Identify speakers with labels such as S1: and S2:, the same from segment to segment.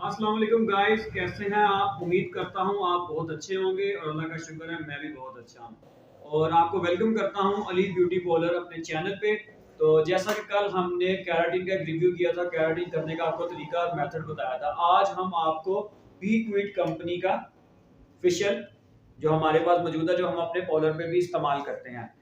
S1: अस्सलाम वालेकुम गाइस, कैसे हैं आप? उम्मीद करता हूं आप बहुत अच्छे होंगे और अल्लाह का शुक्र है मैं भी बहुत अच्छा हूं। और आपको वेलकम करता हूं अली ब्यूटी पार्लर अपने चैनल पे। तो जैसा कि कल हमने केराटिन का एक रिव्यू किया था, केराटिन करने का आपको तरीका और मेथड बताया था, आज हम आपको बी क्विट कंपनी का फेशियल जो हमारे पास मौजूद है, जो हम अपने पार्लर पे भी इस्तेमाल करते हैं,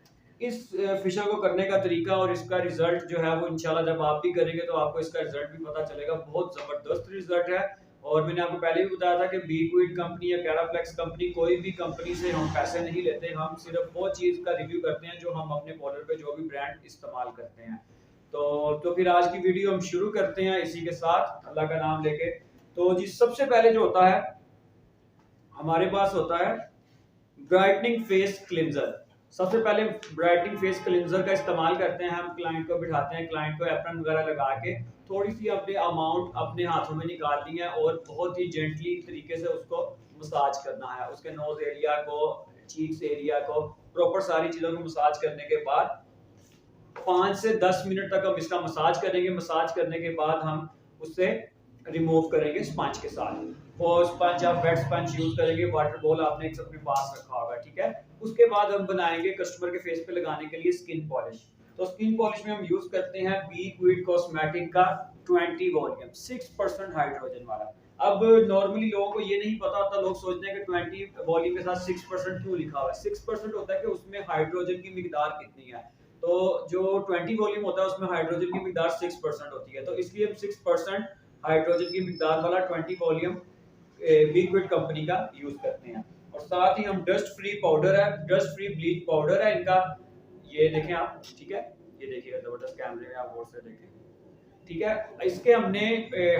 S1: इस फेशियल को करने का तरीका और इसका रिजल्ट जो है वो इंशाल्लाह जब आप भी करेंगे तो आपको इसका रिजल्ट भी पता चलेगा। बहुत जबरदस्त रिजल्ट है। और मैंने आपको पहले भी बताया था कि बी क्विड कंपनी या कैराफ्लेक्स कंपनी, कोई भी कंपनी से हम पैसे नहीं लेते, हम सिर्फ वो चीज का रिव्यू करते हैं जो हम अपने पार्लर पे जो भी ब्रांड इस्तेमाल करते हैं। तो फिर आज की वीडियो हम शुरू करते हैं इसी के साथ, अल्लाह का नाम लेके। तो जी सबसे पहले जो होता है हमारे पास होता है ब्राइटनिंग फेस क्लिनजर। सबसे पहले ब्राइटनिंग फेस क्लिनजर का इस्तेमाल करते हैं। हम क्लाइंट को बिठाते हैं, क्लाइंट को एप्रन वगैरह लगा के थोड़ी सी अपने अमाउंट अपने हाथों में निकालनी है और बहुत ही जेंटली तरीके से उसको मसाज करना है। उसके नोज एरिया को, चीक्स एरिया को, प्रॉपर सारी चीज़ों को मसाज करने के बाद 5 से 10 मिनट तक हम इसका मसाज करेंगे। मसाज करने के बाद हम उससे रिमूव करेंगे स्पंज के साथ। और स्पंज आप वेट स्पंज यूज करेंगे, वाटर बॉल आपने एक अपने पास रखा होगा, ठीक है। उसके बाद हम बनाएंगे कस्टमर के फेस पे लगाने के लिए स्किन पॉलिश। तो स्किन पॉलिश में हम यूज करते हैं बी क्विड कॉस्मेटिक का 20 वॉल्यूम 6% हाइड्रोजन वाला। अब नॉर्मली लोगों को ये नहीं पता होता, लोग सोचते हैं कि 20 वॉल्यूम के साथ 6% क्यों लिखा हुआ है। 6% होता है कि उसमें हाइड्रोजन की मिकदार कितनी है। तो जो 20 वॉल्यूम होता है उसमें हाइड्रोजन की मिकदार 6% होती है, तो इसलिए हम 6% हाइड्रोजन की मिकदार वाला 20 वॉल्यूम बीक्विड कंपनी का यूज करते हैं। और साथ ही हम डस्ट फ्री पाउडर है, डस्ट फ्री ब्लीच पाउडर है इनका, ये देखें आप, ठीक है। ये देखिएगा जबरदस्त कैमरे में आप गौर से देखें, ठीक है। इसके हमने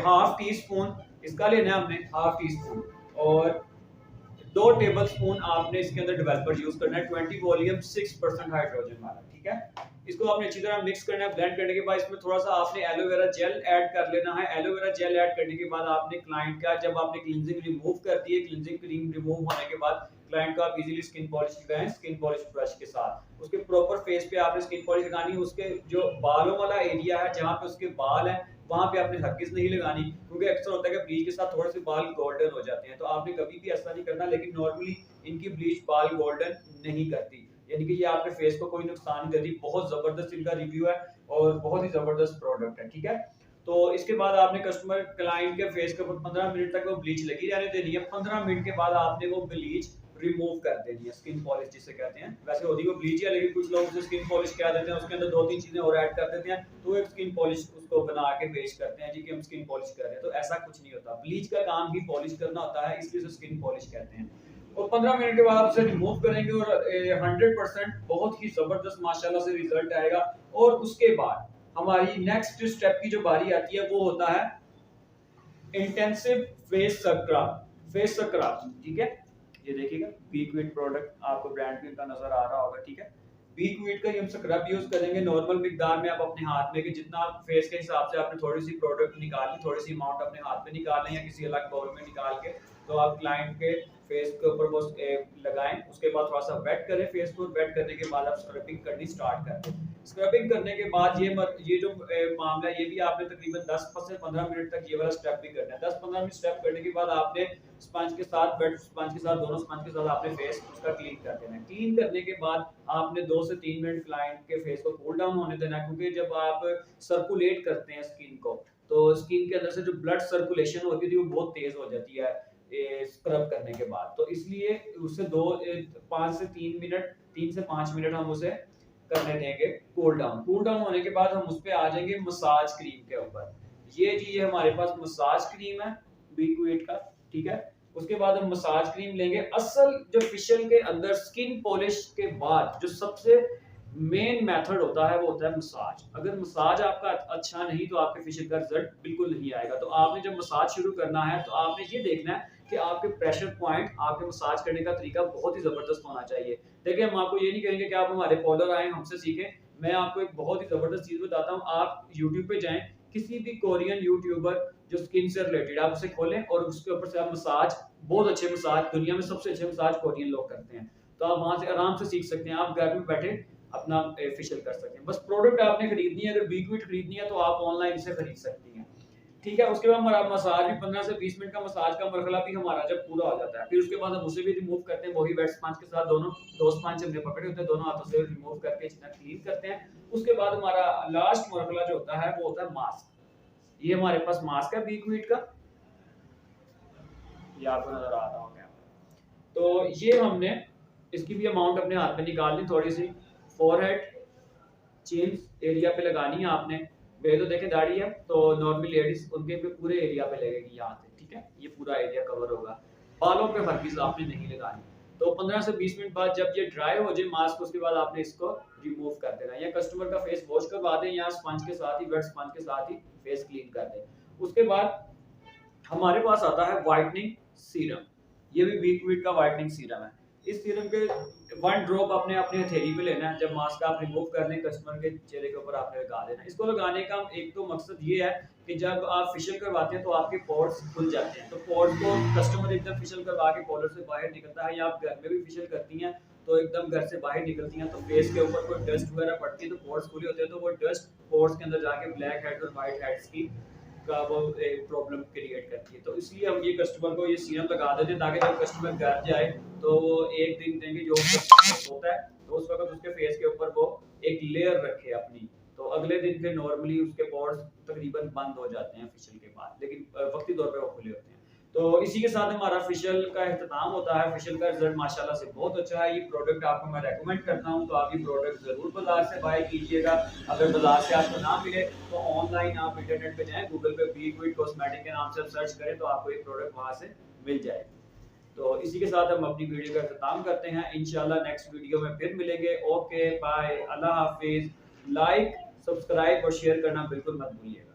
S1: हाफ टी स्पून इसका लेना है, हमने हाफ टी स्पून। और 2 टेबल स्पून आपने इसके अंदर डेवलपर यूज करना है 20 वॉल्यूम 6% हाइड्रोजन वाला, ठीक है। इसको आपने अच्छी तरह मिक्स करना है। ब्लेंड करने के बाद इसमें थोड़ा सा आपने एलोवेरा जेल ऐड कर लेना है। एलोवेरा जेल ऐड करने के बाद आपने क्लाइंट का, जब आपने क्लींजिंग रिमूव कर दी है, क्लींजिंग क्रीम रिमूव होने के बाद क्लाइंट को आप इजीली स्किन पॉलिश लगाएं स्किन पॉलिश ब्रश के साथ। उसके प्रॉपर फेस पे आपने स्किन पॉलिश लगानी है। उसके जो बालों वाला एरिया है, जहां पे उसके बाल है, वहां पे आपने हरगिज नहीं लगानी, क्योंकि अक्सर होता है कि ब्लीच के साथ थोड़े से बाल गोल्डन हो जाते हैं, तो आपने कभी भी ऐसा नहीं करना। लेकिन नॉर्मली इनकी ब्लीच बाल गोल्डन नहीं करती, यानी कि ये आपके फेस को कोई नुकसान नहीं देती। बहुत जबरदस्त इनका रिव्यू है और बहुत ही जबरदस्त प्रोडक्ट है, ठीक है। तो इसके बाद आपने कस्टमर क्लाइंट के फेस के ऊपर 15 मिनट तक वो ब्लीच लगी रहने देनी है। 15 मिनट के बाद आपने वो ब्लीच रिमूव कर देनी है, स्किन पॉलिश जिसे कहते हैं। वैसे होती वो ब्लीच है, लेकिन कुछ लोग उसे स्किन पॉलिश कह देते हैं, उसके अंदर 2-3 चीजें और ऐड कर देते हैं, तो एक स्किन पॉलिश उसको बना के पेश करते हैं जी कि हम स्किन पॉलिश कर रहे हैं। तो ऐसा कुछ नहीं होता, ब्लीच का काम ही पॉलिश करना होता है, इसलिए उसे स्किन पॉलिश कहते हैं। और 15 मिनट के बाद आप उसे रिमूव करेंगे और 100% बहुत ही जबरदस्त माशाल्लाह से रिजल्ट आएगा। और उसके बाद हमारी नेक्स्ट स्टेप की जो बारी आती है वो होता है intensive face scrub. Face scrub, ठीक है। ये देखिएगा बी क्विड प्रोडक्ट आपको ब्रांड भी का नजर आ रहा होगा, ठीक है। बी क्विड का हम स्क्रब यूज करेंगे नॉर्मल मिकदार में। आप अपने हाथ में कि जितना फेस के हिसाब से आपने थोड़ी सी प्रोडक्ट निकाली, थोड़ी सी अमाउंट अपने हाथ में निकाल लें या किसी अलग बाउल में निकाल के, तो आप क्लाइंट के फेस के ऊपर वो लगाएं। उसके बाद थोड़ा सा वेट करें फेस को। वेट करने के बाद आप स्क्रबिंग करनी स्टार्ट कर दें। स्क्रबिंग करने के बाद ये जो मामला है, ये भी आपने तकरीबन 10 से 15 मिनट तक ये वाला स्टेप भी करना है। 10-15 मिनट स्टेप करने के बाद आपने स्पंज के साथ, वेट स्पंज के साथ, दोनों स्पंज के साथ आपने फेस उसका क्लीन कर देना है। क्लीन करने के बाद आपने 2 से 3 मिनट क्लाइंट के फेस को कूल डाउन होने देना है, क्योंकि जब आप सर्कुलेट करते हैं स्किन को, तो स्किन के अंदर से जो ब्लड सर्कुलेशन होती है वो बहुत तेज हो जाती है स्क्रब करने के बाद। तो इसलिए उससे 5 से 3 मिनट, 3 से 5 मिनट हम उसे करने देंगे कूल डाउन। कूल डाउन होने के बाद हम उस पे आ जाएंगे मसाज क्रीम के ऊपर। ये हमारे पास मसाज क्रीम है बीक्विट का, ठीक है। उसके बाद हम मसाज क्रीम लेंगे। असल जो फेशियल के अंदर स्किन पॉलिश के बाद जो सबसे मेन मेथड होता है वो होता है मसाज। अगर मसाज आपका अच्छा नहीं तो आपके फेशियल का रिजल्ट बिल्कुल नहीं आएगा। तो आपने जब मसाज शुरू करना है तो आपने ये देखना है कि आपके प्रेशर पॉइंट, आपके मसाज करने का तरीका बहुत ही जबरदस्त होना चाहिए। देखिए हम आपको ये नहीं कहेंगे कि आप हमारे पार्लर आए हमसे सीखें। मैं आपको एक बहुत ही जबरदस्त चीज बताता हूँ। आप यूट्यूब पे जाएं, किसी भी कोरियन यूट्यूबर जो स्किन से रिलेटेड, आप उसे खोलें और उसके ऊपर से आप मसाज, बहुत अच्छे मसाज, दुनिया में सबसे अच्छे मसाज कोरियन लोग करते हैं, तो आप वहां से आराम से सीख सकते हैं। आप घर में बैठे अपना फेशियल कर सकते हैं। बस प्रोडक्ट आपने खरीदनी है, अगर बीक्विट खरीदनी है तो आप ऑनलाइन से खरीद सकती हैं, ठीक है। उसके बाद हमारा मसाज भी 15 से 20 मिनट का मसाज का मरहला भी हमारा जब पूरा हो जाता है, फिर उसके बाद हम उसे भी रिमूव करते हैं वही वेट स्पंज के साथ। दोनों दो स्पंज हमने पकड़े होते हैं, दोनों हाथों से रिमूव करके इतना क्लीन करते हैं। उसके बाद हमारा लास्ट मरहला जो होता है वो होता है मास्क। ये हमारे पास मास्क है बीक वीट का, ये आपको नजर आ रहा होगा। तो ये हमने इसकी भी अमाउंट अपने हाथ में निकाल ली, थोड़ी सी फोरहेड चीन एरिया पे लगानी है आपने। मेरे तो देखें दाढ़ी है, तो नॉर्मल लेडीज उनके पे पूरे एरिया पे लगेगी यहाँ से, ठीक है। ये पूरा एरिया कवर होगा, बालों पे हरगिज आपने नहीं लगानी। तो 15 से 20 मिनट बाद जब ये ड्राई हो जाए मास्क, उसके बाद आपने इसको रिमूव कर देना, या कस्टमर का फेस वॉश करवा दें या स्पंज के साथ ही, वेट स्पंज के साथ ही फेस क्लीन कर दें। उसके बाद हमारे पास आता है व्हाइटनिंग सीरम। ये भी वीक वीट का व्हाइटनिंग सीरम है। इस सीरम के 1 ड्रॉप आपने अपने हथेली पे लेना है, जब मास्क आप रिमूव कर लें कस्टमर के चेहरे के ऊपर आपने लगा देना। इसको लगाने का एक तो मकसद ये है कि जब आप फेशियल करवाते हैं तो आपके पोर्स खुल जाते हैं, तो पोर्स को कस्टमर एकदम फेशियल करवा के कॉलर से बाहर निकलता है, या आप घर में भी फेशियल करती हैं तो एकदम घर से बाहर निकलती हैं तो फेस के ऊपर कोई डस्ट वगैरह पड़ती है तो पोर्स खुले होते हैं, तो वो डस्ट पोर्स के अंदर जाके ब्लैक हेड्स और वाइट हेड्स की का वो एक प्रॉब्लम क्रिएट करती है। तो इसलिए हम ये कस्टमर को ये सीरम लगा देते हैं, ताकि जब कस्टमर घर जाए तो वो एक दिन देंगे जो होता है, तो उस वक्त उसके फेस के ऊपर वो एक लेयर रखे अपनी, तो अगले दिन फिर नॉर्मली उसके पोर्स तकरीबन बंद हो जाते हैं फेशियल के बाद, लेकिन वक्ती तौर पे वो खुले होते हैं। तो इसी के साथ हमारा फेशियल का इख्तिताम होता है। फेशियल का रिजल्ट माशाल्लाह से बहुत अच्छा है। ये प्रोडक्ट आपको मैं रेकमेंड करता हूँ, तो आप ये प्रोडक्ट ज़रूर बाजार से बाय कीजिएगा। अगर बाजार से आपको ना मिले तो ऑनलाइन आप इंटरनेट पे जाएं, गूगल पे बीक वीट कॉस्मेटिक के नाम से सर्च करें तो आपको ये प्रोडक्ट वहाँ से मिल जाएगा। तो इसी के साथ हम अपनी वीडियो का इख्तिताम करते हैं। इंशाल्लाह नेक्स्ट वीडियो में फिर मिलेंगे। ओके बाय, अल्लाह हाफिज। लाइक, सब्सक्राइब और शेयर करना बिल्कुल मत भूलिएगा।